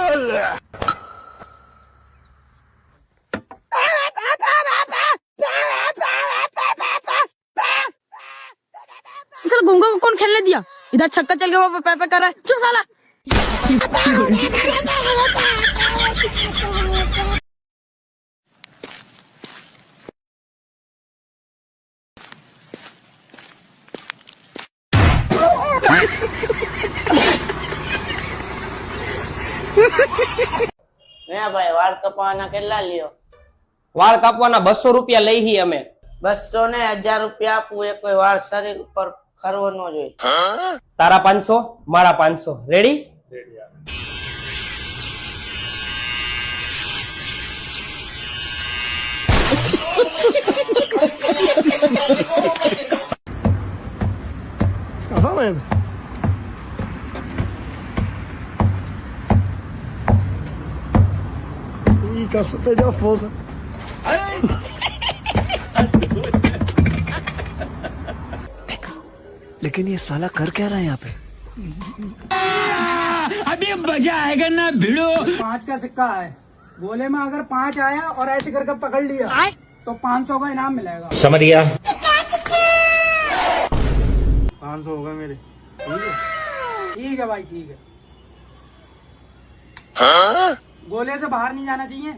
साला घोंगा को कौन खेलने दिया? इधर छक्का चल गया, वो पे कर रहा है। चुप साला। ભાઈ વાળ કપાવાના કેટલા લ્યો? વાળ કાપવાના 200 રૂપિયા લઈ હી અમે. 200 ને 1000 રૂપિયા આપવું એ કોઈ વાળ શરીર ઉપર ખરવો ન જોઈએ. તારા 500 મારા 500 રેડી? Cacete de força. लेकिन ये साला कर क्या रहा है यहाँ पे? अभी मजा आएगा ना भिड़ो। 5 का सिक्का है, गोले में अगर 5 आया और ऐसे करके पकड़ लिया तो 500 का इनाम मिलेगा। समझ गया। 500 हो गए मेरे। ठीक है भाई, ठीक है। गोले से बाहर नहीं जाना चाहिए।